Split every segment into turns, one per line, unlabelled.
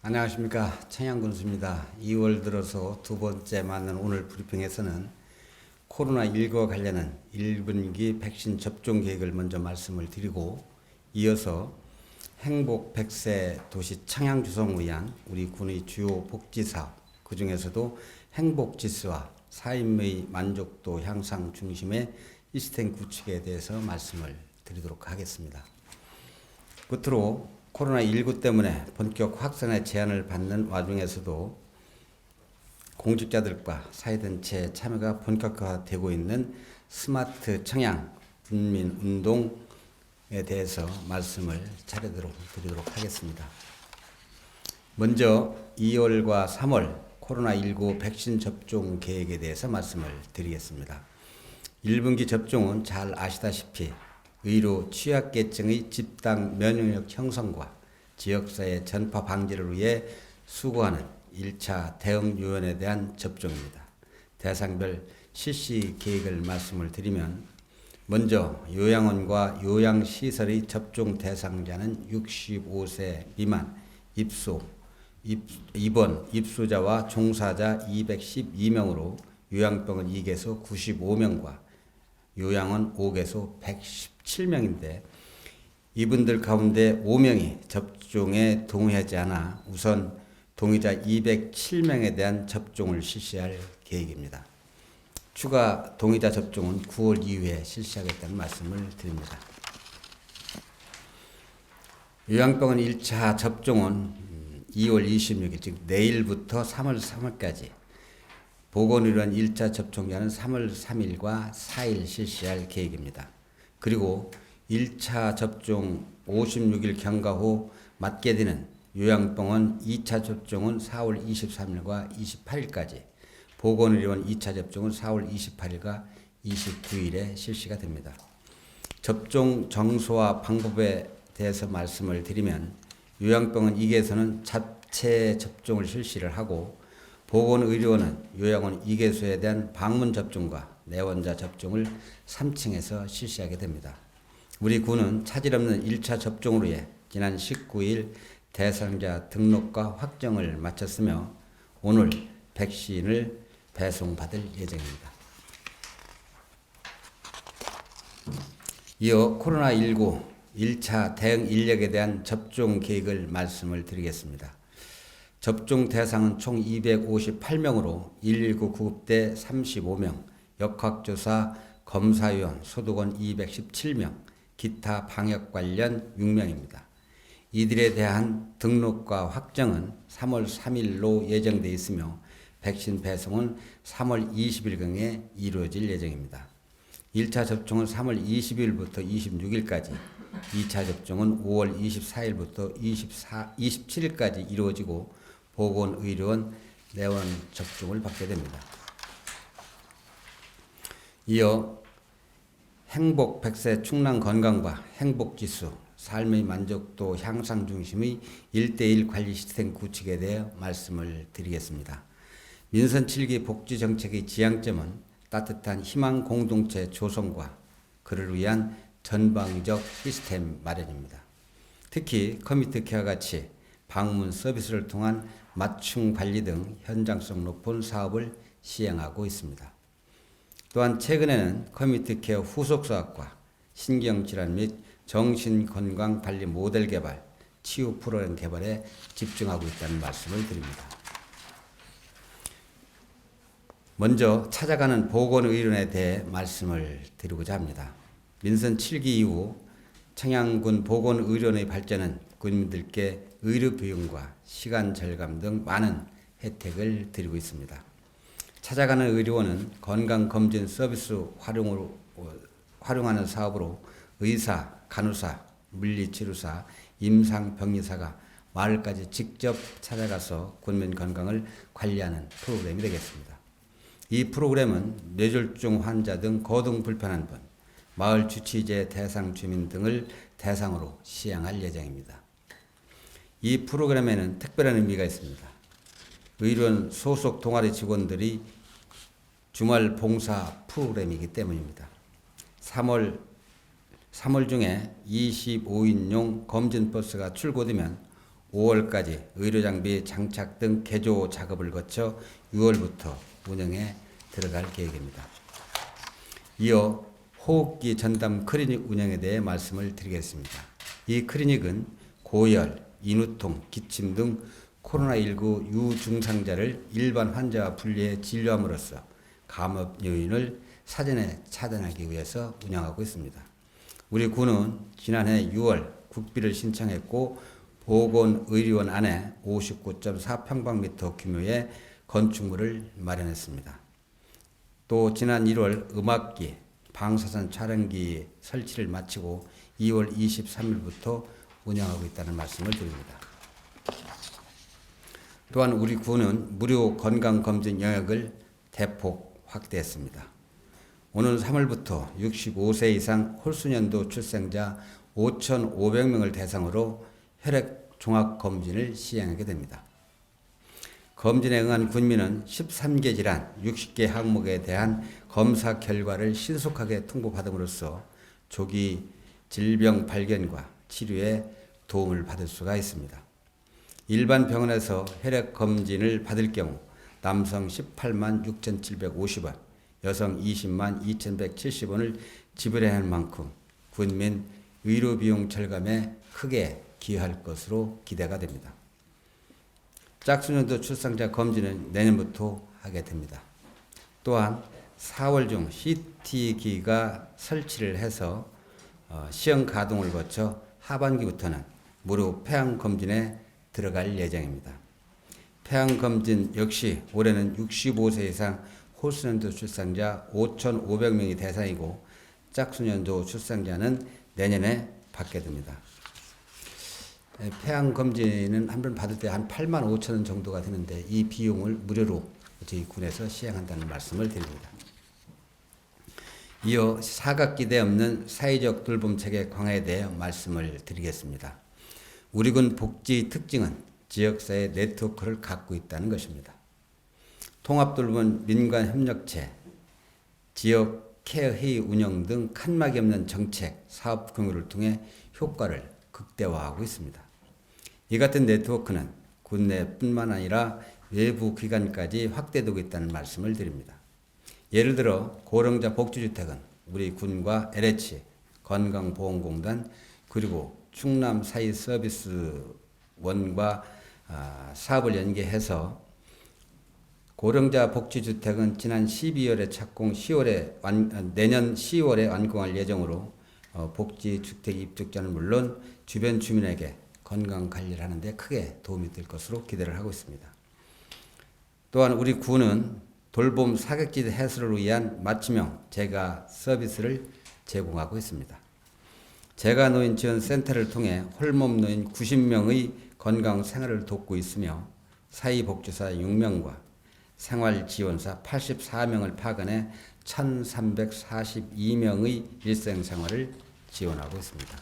안녕하십니까, 청양군수입니다. 2월 들어서 두 번째 맞는 오늘 브리핑에서는 코로나19와 관련한 1분기 백신 접종 계획을 먼저 말씀을 드리고, 이어서 행복 100세 도시 청양 주성을 위한 우리 군의 주요 복지사업, 그 중에서도 행복지수와 사인의 만족도 향상 중심의 시스템 구축에 대해서 말씀을 드리도록 하겠습니다. 끝으로 코로나19 때문에 본격 확산의 제한을 받는 와중에서도 공직자들과 사회단체 참여가 본격화되고 있는 스마트 청양 군민운동에 대해서 말씀을 차례대로 드리도록 하겠습니다. 먼저 2월과 3월 코로나19 백신 접종 계획에 대해서 말씀을 드리겠습니다. 1분기 접종은 잘 아시다시피 의료 취약계층의 집단 면역력 형성과 지역사회 전파 방지를 위해 수고하는 1차 대응 요원에 대한 접종입니다. 대상별 실시 계획을 말씀을 드리면, 먼저 요양원과 요양시설의 접종 대상자는 65세 미만 입원 입소자와 종사자 212명으로 요양병원 2개소 95명과 요양원 5개소 117명인데, 이분들 가운데 5명이 접종에 동의하지 않아 우선 동의자 207명에 대한 접종을 실시할 계획입니다. 추가 동의자 접종은 9월 이후에 실시하겠다는 말씀을 드립니다. 요양병원 1차 접종은 2월 26일, 즉 내일부터 3월 3일까지, 보건의료원 1차 접종자는 3월 3일과 4일 실시할 계획입니다. 그리고 1차 접종 56일 경과 후 맞게 되는 요양병원 2차 접종은 4월 23일과 28일까지, 보건의료원 2차 접종은 4월 28일과 29일에 실시가 됩니다. 접종 정소와 방법에 대해서 말씀을 드리면, 요양병원 2개소는 자체 접종을 실시를 하고, 보건의료원은 요양원 2개소에 대한 방문 접종과 내원자 접종을 3층에서 실시하게 됩니다. 우리 군은 차질 없는 1차 접종으로 해 지난 19일 대상자 등록과 확정을 마쳤으며, 오늘 백신을 배송받을 예정입니다. 이어 코로나19 1차 대응 인력에 대한 접종 계획을 말씀을 드리겠습니다. 접종 대상은 총 258명으로 119 구급대 35명, 역학조사 검사위원 소독원 217명, 기타 방역 관련 6명입니다. 이들에 대한 등록과 확정은 3월 3일로 예정되어 있으며, 백신 배송은 3월 20일경에 이루어질 예정입니다. 1차 접종은 3월 20일부터 26일까지, 2차 접종은 5월 24일부터 27일까지 이루어지고, 보건의료원 내원 접종을 받게 됩니다. 이어 행복 100세 충남 건강과 행복지수, 삶의 만족도 향상 중심의 1:1 관리 시스템 구축에 대해 말씀을 드리겠습니다. 민선 7기 복지정책의 지향점은 따뜻한 희망 공동체 조성과 그를 위한 전방위적 시스템 마련입니다. 특히 커뮤니티 케어와 같이 방문 서비스를 통한 맞춤 관리 등 현장성 높은 사업을 시행하고 있습니다. 또한 최근에는 커뮤니티 케어 후속 사업과 신경질환 및 정신건강관리 모델 개발, 치유 프로그램 개발에 집중하고 있다는 말씀을 드립니다. 먼저 찾아가는 보건의료원에 대해 말씀을 드리고자 합니다. 민선 7기 이후 청양군 보건의료원의 발전은 군민들께 의료 비용과 시간 절감 등 많은 혜택을 드리고 있습니다. 찾아가는 의료원은 건강검진 서비스 활용하는 사업으로 의사, 간호사, 물리치료사, 임상병리사가 마을까지 직접 찾아가서 군민 건강을 관리하는 프로그램이 되겠습니다. 이 프로그램은 뇌졸중 환자 등 거동 불편한 분, 마을 주치제 대상 주민 등을 대상으로 시행할 예정입니다. 이 프로그램에는 특별한 의미가 있습니다. 의료원 소속 동아리 직원들이 주말 봉사 프로그램이기 때문입니다. 3월 중에 25인용 검진버스가 출고되면 5월까지 의료장비 장착 등 개조 작업을 거쳐 6월부터 운영에 들어갈 계획입니다. 이어 호흡기 전담 클리닉 운영에 대해 말씀을 드리겠습니다. 이 클리닉은 고열, 인후통, 기침 등 코로나19 유증상자를 일반 환자와 분리해 진료함으로써 감염 요인을 사전에 차단하기 위해서 운영하고 있습니다. 우리 군은 지난해 6월 국비를 신청했고 보건의료원 안에 59.4평방미터 규모의 건축물을 마련했습니다. 또 지난 1월 음악기, 방사선 촬영기 설치를 마치고 2월 23일부터 운영하고 있다는 말씀을 드립니다. 또한 우리 군은 무료 건강검진 영역을 대폭 확대했습니다. 오는 3월부터 65세 이상 홀수년도 출생자 5,500명을 대상으로 혈액 종합검진을 시행하게 됩니다. 검진에 응한 군민은 13개 질환, 60개 항목에 대한 검사 결과를 신속하게 통보받음으로써 조기 질병 발견과 치료에 도움을 받을 수가 있습니다. 일반 병원에서 혈액 검진을 받을 경우 남성 18만 6,750원, 여성 20만 2,170원을 지불해야 할 만큼 군민 의료비용 절감에 크게 기여할 것으로 기대가 됩니다. 짝수년도 출산자 검진은 내년부터 하게 됩니다. 또한 4월 중 CT기가 설치를 해서 시험 가동을 거쳐 하반기부터는 무료 폐암 검진에 들어갈 예정입니다. 폐암 검진 역시 올해는 65세 이상 홀수년도 출산자 5,500명이 대상이고 짝수년도 출산자는 내년에 받게 됩니다. 폐암 검진은 한 번 받을 때 한 8만 5천 원 정도가 되는데 이 비용을 무료로 저희 군에서 시행한다는 말씀을 드립니다. 이어 사각지대 없는 사회적 돌봄 체계 강화에 대해 말씀을 드리겠습니다. 우리 군 복지 특징은 지역사회 네트워크를 갖고 있다는 것입니다. 통합돌봄 민관협력체, 지역 케어 회의 운영 등 칸막이 없는 정책, 사업 공유를 통해 효과를 극대화하고 있습니다. 이 같은 네트워크는 군내뿐만 아니라 외부 기관까지 확대되고 있다는 말씀을 드립니다. 예를 들어 고령자 복지주택은 우리 군과 LH, 건강보험공단 그리고 충남 사회서비스원과 사업을 연계해서 고령자 복지주택은 지난 12월에 착공, 내년 10월에 완공할 예정으로 복지주택 입주자는 물론 주변 주민에게 건강관리를 하는데 크게 도움이 될 것으로 기대를 하고 있습니다. 또한 우리 군은 돌봄 사각지대 해소를 위한 맞춤형 재가 서비스를 제공하고 있습니다. 재가노인 지원센터를 통해 홀몸 노인 90명의 건강 생활을 돕고 있으며 사회복지사 6명과 생활지원사 84명을 파견해 1,342명의 일생생활을 지원하고 있습니다.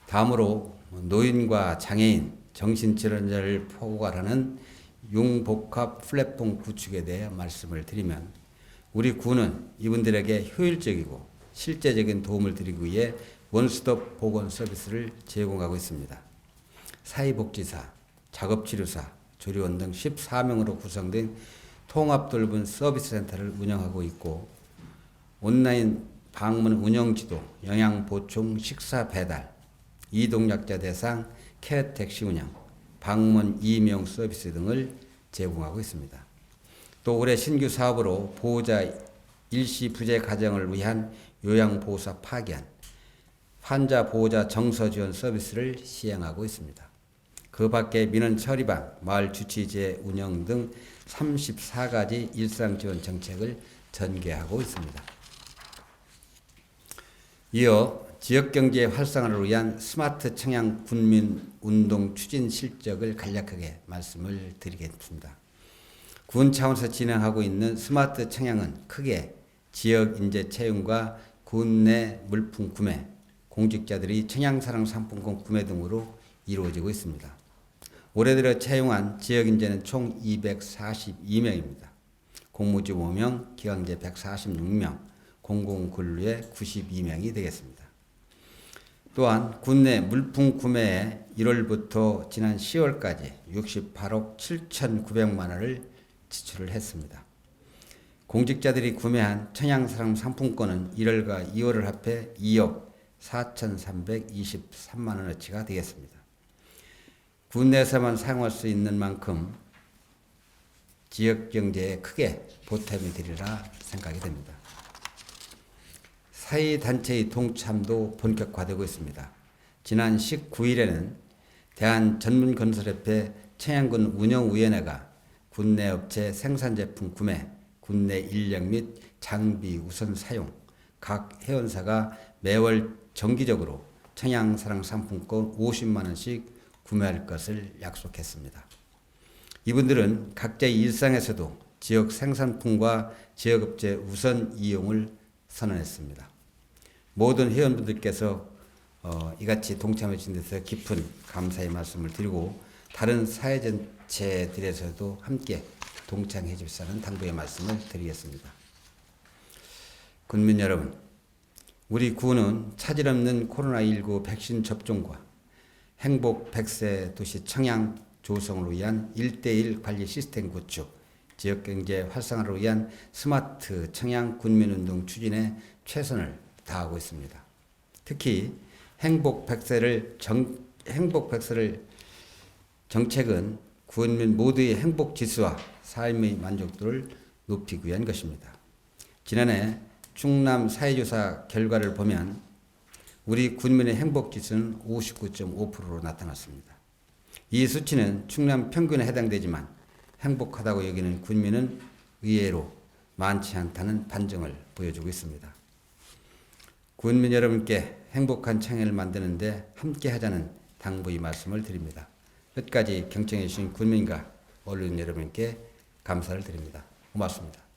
다음으로 노인과 장애인, 정신질환자를 포괄하는 융복합 플랫폼 구축에 대해 말씀을 드리면 우리 군은 이분들에게 효율적이고 실제적인 도움을 드리기 위해 원스톱 보건 서비스를 제공하고 있습니다. 사회복지사, 작업치료사, 조리원 등 14명으로 구성된 통합돌봄 서비스센터를 운영하고 있고 온라인 방문 운영지도, 영양보충, 식사배달, 이동약자 대상 케어 택시 운영, 방문 이명 서비스 등을 제공하고 있습니다. 또 올해 신규 사업으로 보호자 일시 부재 가정을 위한 요양보호사 파견, 환자 보호자 정서 지원 서비스를 시행하고 있습니다. 그 밖에 민원 처리방, 마을 주치제 운영 등 34가지 일상지원 정책을 전개하고 있습니다. 이어 지역경제 활성화를 위한 스마트 청양 군민운동 추진 실적을 간략하게 말씀을 드리겠습니다. 군 차원에서 진행하고 있는 스마트 청양은 크게 지역인재 채용과 군내 물품 구매, 공직자들이 청양사랑 상품권 구매 등으로 이루어지고 있습니다. 올해 들어 채용한 지역인재는 총 242명입니다. 공무직 5명, 기강제 146명, 공공근로에 92명이 되겠습니다. 또한 국내 물품 구매에 1월부터 지난 10월까지 68억 7,900만 원을 지출을 했습니다. 공직자들이 구매한 청양사랑 상품권은 1월과 2월을 합해 2억 4,323만 원어치가 되겠습니다. 국내에서만 사용할 수 있는 만큼 지역 경제에 크게 보탬이 되리라 생각이 됩니다. 사회단체의 동참도 본격화되고 있습니다. 지난 19일에는 대한전문건설협회 청양군 운영위원회가 국내 업체 생산제품 구매, 국내 인력 및 장비 우선 사용, 각 회원사가 매월 정기적으로 청양사랑 상품권 50만 원씩 구매할 것을 약속했습니다. 이분들은 각자의 일상에서도 지역 생산품과 지역업체 우선 이용을 선언했습니다. 모든 회원분들께서 이같이 동참해 주신 데서 깊은 감사의 말씀을 드리고 다른 사회전체들에서도 함께 동참해 주시라는 당부의 말씀을 드리겠습니다. 군민 여러분, 우리 군은 차질 없는 코로나19 백신 접종과 행복 100세 도시 청양 조성을 위한 1:1 관리 시스템 구축, 지역경제 활성화를 위한 스마트 청양 군민운동 추진에 최선을 다하고 있습니다. 특히 행복 100세를 정책은 군민 모두의 행복 지수와 삶의 만족도를 높이기 위한 것입니다. 지난해 충남 사회조사 결과를 보면 우리 군민의 행복 지수는 59.5%로 나타났습니다. 이 수치는 충남 평균에 해당되지만 행복하다고 여기는 군민은 의외로 많지 않다는 반증을 보여주고 있습니다. 군민 여러분께 행복한 청양을 만드는데 함께 하자는 당부의 말씀을 드립니다. 끝까지 경청해 주신 군민과 언론 여러분께 감사를 드립니다. 고맙습니다.